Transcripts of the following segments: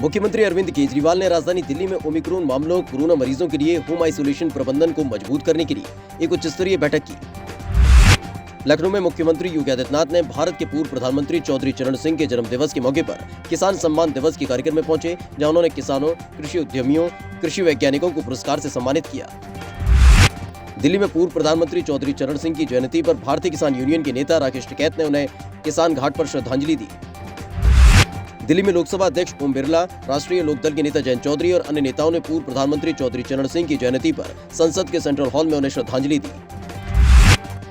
मुख्यमंत्री अरविंद केजरीवाल ने राजधानी दिल्ली में ओमिक्रॉन मामलों कोरोना मरीजों के लिए होम आइसोलेशन प्रबंधन को मजबूत करने के लिए एक उच्च स्तरीय बैठक की। लखनऊ में मुख्यमंत्री योगी आदित्यनाथ ने भारत के पूर्व प्रधानमंत्री चौधरी चरण सिंह के जन्मदिवस के मौके पर किसान सम्मान दिवस के कार्यक्रम में पहुंचे, जहां उन्होंने किसानों, कृषि उद्यमियों, कृषि वैज्ञानिकों को पुरस्कार से सम्मानित किया। दिल्ली में पूर्व प्रधानमंत्री चौधरी चरण सिंह की जयंती पर भारतीय किसान यूनियन के नेता राकेश टिकैत ने उन्हें किसान घाट पर श्रद्धांजलि दी। दिल्ली में लोकसभा अध्यक्ष ओम बिरला, राष्ट्रीय लोकदल के नेता जयंत चौधरी और अन्य नेताओं ने पूर्व प्रधानमंत्री चौधरी चरण सिंह की जयंती पर संसद के सेंट्रल हॉल में उन्हें श्रद्धांजलि दी।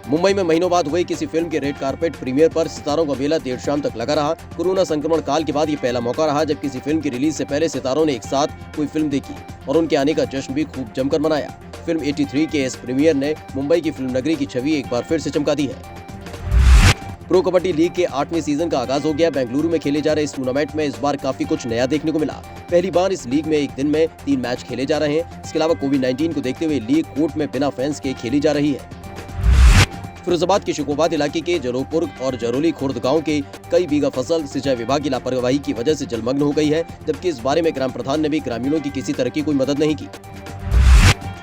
मुंबई में महीनों बाद हुए किसी फिल्म के रेड कारपेट प्रीमियर पर सितारों का मेला देर शाम तक लगा रहा। कोरोना संक्रमण काल के बाद ये पहला मौका रहा जब किसी फिल्म की रिलीज से पहले सितारों ने एक साथ कोई फिल्म देखी और उनके आने का जश्न भी खूब जमकर मनाया। फिल्म 83 के इस प्रीमियर ने मुंबई की फिल्म नगरी की छवि एक बार फिर से चमका दी है। प्रो कबड्डी लीग के 8वें सीजन का आगाज हो गया। बेंगलुरु में खेले जा रहे इस टूर्नामेंट में इस बार काफी कुछ नया देखने को मिला। पहली बार इस लीग में एक दिन में 3 मैच खेले जा रहे हैं। इसके अलावा कोविड-19 को देखते हुए लीग कोर्ट में बिना फैंस के खेली जा रही है। फिरोजाबाद के शिकोबाद इलाके के जलोपुर और जरोली खुर्द गांव के कई बीघा फसल सिंचाई विभाग की लापरवाही की वजह से जलमग्न हो गई है, जबकि इस बारे में ग्राम प्रधान ने भी ग्रामीणों की किसी तरह की कोई मदद नहीं की।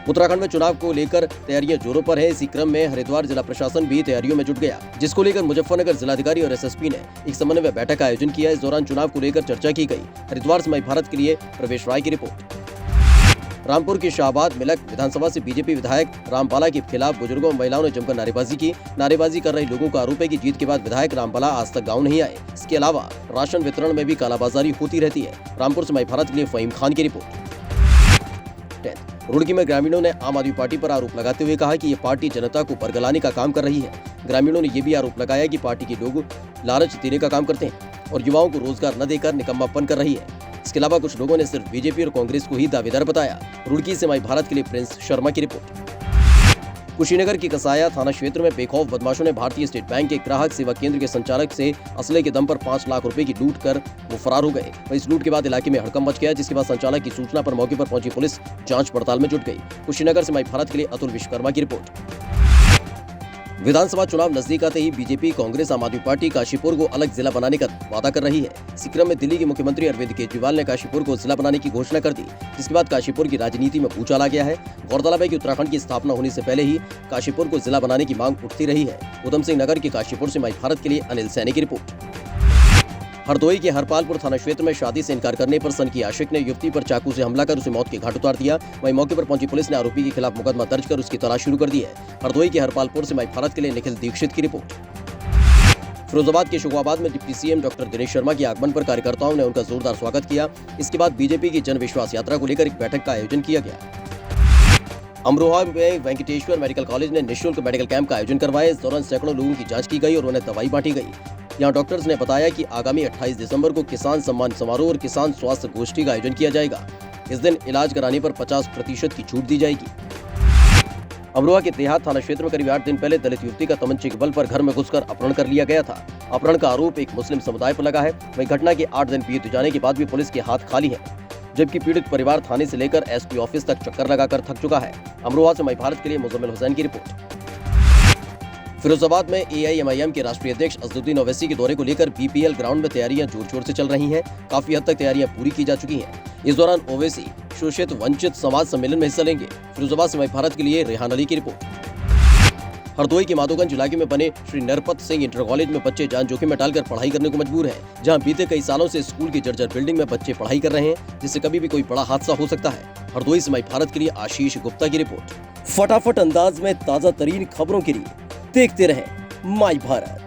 उत्तराखंड में चुनाव को लेकर तैयारियां जोरों पर है। इसी क्रम में हरिद्वार जिला प्रशासन भी तैयारियों में जुट गया, जिसको लेकर मुजफ्फरनगर जिलाधिकारी और एसएसपी ने एक समन्वय बैठक का आयोजन किया। इस दौरान चुनाव को लेकर चर्चा की गई। हरिद्वार से माई भारत के लिए प्रवेश राय की रिपोर्ट। रामपुर की शाहबाद मिलक विधानसभा से बीजेपी विधायक रामबाला के खिलाफ बुजुर्गों और महिलाओं ने जमकर नारेबाजी की। नारेबाजी कर रहे लोगों का आरोप है कि जीत के बाद विधायक रामबाला आज तक गांव नहीं आए। इसके अलावा राशन वितरण में भी कालाबाजारी होती रहती है। रामपुर से माई भारत के लिए फहीम खान की रिपोर्ट। रुड़की में ग्रामीणों ने आम आदमी पार्टी पर आरोप लगाते हुए कहा कि ये पार्टी जनता को बरगलाने का काम कर रही है। ग्रामीणों ने ये भी आरोप लगाया कि पार्टी के लोग लालच देने का काम करते हैं और युवाओं को रोजगार न देकर निकम्मापन कर रही है। इसके अलावा कुछ लोगों ने सिर्फ बीजेपी और कांग्रेस को ही दावेदार बताया। रुड़की से माई भारत के लिए प्रिंस शर्मा की रिपोर्ट। कुशीनगर की कसाया थाना क्षेत्र में बेखौफ बदमाशों ने भारतीय स्टेट बैंक के ग्राहक सेवा केंद्र के संचालक से असले के दम पर 5 लाख रुपए की लूट कर वो फरार हो गए। इस लूट के बाद इलाके में हड़कंप मच गया, जिसके बाद संचालक की सूचना पर मौके पर पहुंची पुलिस जांच पड़ताल में जुट गई। कुशीनगर से माई भारत के लिए अतुल विश्वकर्मा की रिपोर्ट। विधानसभा चुनाव नजदीक आते ही बीजेपी, कांग्रेस, आम आदमी पार्टी काशीपुर को अलग जिला बनाने का वादा कर रही है। इसी क्रम में दिल्ली के मुख्यमंत्री अरविंद केजरीवाल ने काशीपुर को जिला बनाने की घोषणा कर दी, जिसके बाद काशीपुर की राजनीति में भूचाल आ गया है। गौरतलब है कि उत्तराखंड की स्थापना होने से पहले ही काशीपुर को जिला बनाने की मांग उठती रही है। उधम सिंह नगर के काशीपुर से माई भारत के लिए अनिल सैनी की रिपोर्ट। हरदोई के हरपालपुर थाना क्षेत्र में शादी से इनकार करने पर सन की आशिक ने युवती पर चाकू से हमला कर उसे मौत के घाट उतार दिया। वहीं मौके पर पहुंची पुलिस ने आरोपी के खिलाफ मुकदमा दर्ज कर उसकी तलाश शुरू कर दी है। हरदोई के हरपालपुर से माई भारत के लिए निखिल दीक्षित की रिपोर्ट। फिरोजाबाद के शिकोबाद में deputy CM doctor Dinesh Sharma के आगमन पर कार्यकर्ताओं ने उनका जोरदार स्वागत किया। इसके बाद बीजेपी की जन विश्वास यात्रा को लेकर एक बैठक का आयोजन किया गया। अमरोहा में वेंकटेश्वर मेडिकल कॉलेज ने निःशुल्क मेडिकल कैंप का आयोजन करवाया। इस दौरान सैकड़ों लोगों की जांच की गई और उन्हें दवाई बांटी गई। यहाँ डॉक्टर्स ने बताया कि आगामी 28 दिसंबर को किसान सम्मान समारोह और किसान स्वास्थ्य गोष्ठी का आयोजन किया जाएगा। इस दिन इलाज कराने पर 50% की छूट दी जाएगी। अमरोहा के देहात थाना क्षेत्र में करीब 8 दिन पहले दलित युवती का तमंचे के बल पर घर में घुसकर अपहरण कर लिया गया था। अपहरण का आरोप एक मुस्लिम समुदाय पर लगा है। वहीं घटना के 8 दिन बीत जाने के बाद भी पुलिस के हाथ खाली है, जबकि पीड़ित परिवार थाने से लेकर एसपी ऑफिस तक चक्कर लगाकर थक चुका है। अमरोहा से माई भारत के लिए मुजम्मिल हुसैन की रिपोर्ट। फिरोजाबाद में एआईएमआईएम के राष्ट्रीय अध्यक्ष असदुद्दीन ओवैसी के दौरे को लेकर बीपीएल ग्राउंड में तैयारियां जोर शोर से चल रही हैं। काफी हद तक तैयारियां पूरी की जा चुकी हैं। इस दौरान ओवैसी शोषित वंचित समाज सम्मेलन में हिस्सा लेंगे। फिरोजाबाद से माई भारत के लिए रेहान अली की रिपोर्ट। हरदोई के माधोगंज इलाके में बने श्री नरपत सिंह इंटर कॉलेज में बच्चे जान जोखिम में डालकर पढ़ाई करने को मजबूर हैं, जहां बीते कई सालों से स्कूल की जर्जर बिल्डिंग में बच्चे पढ़ाई कर रहे हैं, जिससे कभी भी कोई बड़ा हादसा हो सकता है। हरदोई से माई भारत के लिए आशीष गुप्ता की रिपोर्ट। फटाफट अंदाज में ताजा तरीन खबरों के लिए देखते रहें माई भारत।